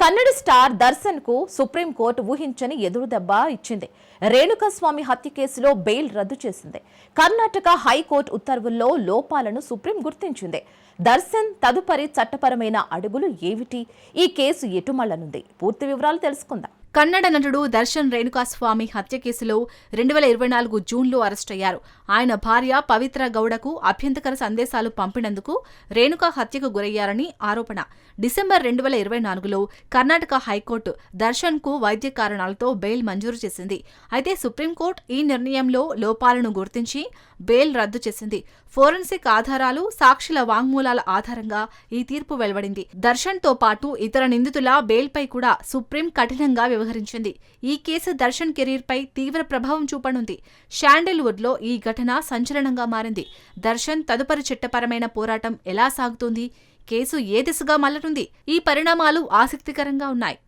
Kannada star Darshan కు supreme court ఊహించని ఎదురుదెబ్బ ఇచ్చింది. రేణుకాస్వామి హత్య కేసులో బెయిల్ రద్దు చేసింది. కర్ణాటక హైకోర్టు ఉత్తర్వుల్లో లోపాలను సుప్రీం గుర్తించింది. దర్శన్ తదుపరి చట్టపరమైన అడుగులు ఏమిటి? ఈ కేసు ఎటుమళ్లనుంది? పూర్తి వివరాలు తెలుసుకుందాం. కన్నడ నటుడు దర్శన్ రేణుకాస్వామి హత్య కేసులో 2024 జూన్లో అరెస్టయ్యారు. ఆయన భార్య పవిత్ర గౌడకు అభ్యంతకర సందేశాలు పంపినందుకు రేణుకా హత్యకు గురయ్యారని ఆరోపణ. డిసెంబర్ 2024లో కర్ణాటక హైకోర్టు దర్శన్ కు వైద్య కారణాలతో బెయిల్ మంజూరు చేసింది. అయితే సుప్రీంకోర్టు ఈ నిర్ణయంలో లోపాలను గుర్తించి బెయిల్ రద్దు చేసింది. ఫోరెన్సిక్ ఆధారాలు, సాక్షుల వాంగ్మూలాల ఆధారంగా ఈ తీర్పు వెలువడింది. దర్శన్ తో పాటు ఇతర నిందితుల బెయిల్పై కూడా సుప్రీం కఠినంగా వ్యవహరించింది. ఈ కేసు దర్శన్ కెరీర్ పై తీవ్ర ప్రభావం చూపనుంది. శాండిల్వుడ్ లో ఈ ఘటన సంచలనంగా మారింది. దర్శన్ తదుపరి చట్టపరమైన పోరాటం ఎలా సాగుతుంది? కేసు ఏ దిశగా మళ్లనుంది? ఈ పరిణామాలు ఆసక్తికరంగా ఉన్నాయి.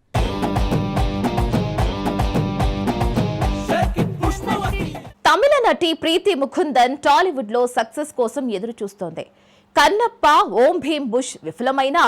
తమిళ నటి ప్రీతి ముకుందన్ టాలీవుడ్ లో సక్సెస్ కోసం ఎదురు చూస్తోంది. కన్నప్ప, ఓం భీమ్ బుష్ విఫలమైన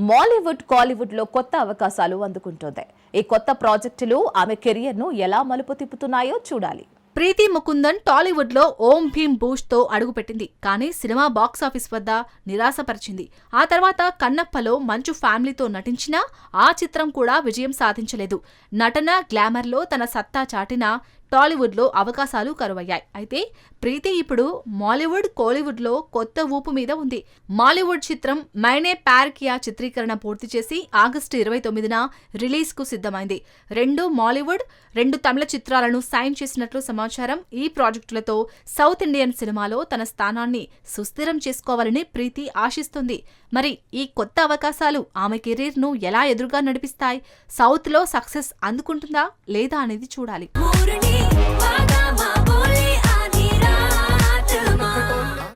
మాలీవుడ్, కాలీవుడ్ లో కొత్త అవకాశాలు అందుకుంటోంది. ఈ కొత్త ప్రాజెక్టులు ఆమె కెరియర్ ను ఎలా మలుపు తిప్పుతున్నాయో చూడాలి. ప్రీతి ముకుందన్ టాలీవుడ్ లో ఓం భీమ్ బూష్ తో అడుగుపెట్టింది. కానీ సినిమా బాక్సాఫీస్ వద్ద నిరాశపరిచింది. ఆ తర్వాత కన్నప్పలో మంచు ఫ్యామిలీతో నటించినా ఆ చిత్రం కూడా విజయం సాధించలేదు. నటన, గ్లామర్లో తన సత్తా చాటినా టాలీవుడ్ లో అవకాశాలు కరువయ్యాయి. అయితే ప్రీతి ఇప్పుడు మాలీవుడ్, కోలీవుడ్ లో కొత్త ఊపు మీద ఉంది. మాలీవుడ్ చిత్రం మైనే ప్యార్ కియా చిత్రీకరణ పూర్తి చేసి ఆగస్టు 29న రిలీజ్ కు సిద్ధమైంది. 2 మాలీవుడ్, 2 తమిళ చిత్రాలను సైన్ చేసినట్లు సమాచారం. ఈ ప్రాజెక్టులతో సౌత్ ఇండియన్ సినిమాలో తన స్థానాన్ని సుస్థిరం చేసుకోవాలని ప్రీతి ఆశిస్తుంది. మరి ఈ కొత్త అవకాశాలు ఆమె కెరీర్ ను ఎలా ఎదురుగా నడిపిస్తాయి? సౌత్ లో సక్సెస్ అందుకుంటుందా లేదా అనేది చూడాలి.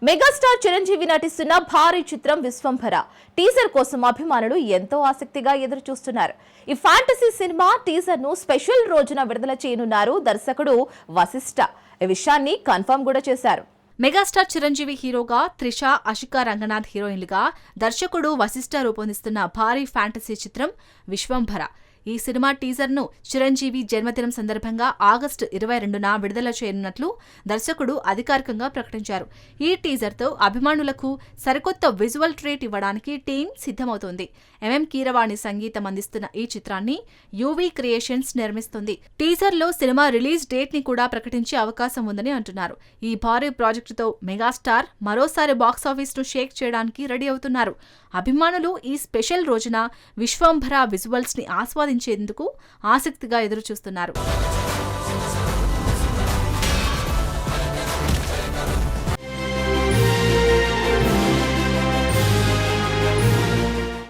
మెగాస్టార్ చిరంజీవి నటిస్తున్న భారీ చిత్రం విశ్వంభర టీజర్ కోసం అభిమానులు ఎంతో ఆసక్తిగా ఎదురు చూస్తున్నారు. ఈ ఫ్యాంటసీ సినిమా టీజర్ ను స్పెషల్ రోజున విడుదల చేయనున్నారు దర్శకుడు వశిష్ఠ. ఈ విషయాన్ని కన్ఫర్మ్ కూడా చేశారు. మెగాస్టార్ చిరంజీవి హీరోగా, త్రిష, అషికా రంగనాథ్ హీరోయిన్లుగా దర్శకుడు వశిష్ఠ రూపొందిస్తున్న భారీ ఫ్యాంటసీ చిత్రం విశ్వంభర. ఈ సినిమా టీజర్ ను చిరంజీవి జన్మదినం సందర్భంగా ఆగస్టు 22న విడుదల చేయనున్నట్లు దర్శకుడు అధికారికంగా ప్రకటించారు. ఈ టీజర్ తో అభిమానులకు సరికొత్త విజువల్ ట్రీట్ ఇవ్వడానికి టీం సిద్ధమవుతోంది. ఎంఎం కీరవాణి సంగీతం అందిస్తున్న ఈ చిత్రాన్ని యూవీ క్రియేషన్స్ నిర్మిస్తుంది. టీజర్ లో సినిమా రిలీజ్ డేట్ ని కూడా ప్రకటించే అవకాశం ఉందని అంటున్నారు. ఈ భారీ ప్రాజెక్టుతో మెగాస్టార్ మరోసారి బాక్సాఫీస్ ను షేక్ చేయడానికి రెడీ అవుతున్నారు. అభిమానులు ఈ స్పెషల్ రోజున విశ్వంభర విజువల్స్ ని ఆస్వాదించేందుకు ఆసక్తిగా ఎదురుచూస్తున్నారు.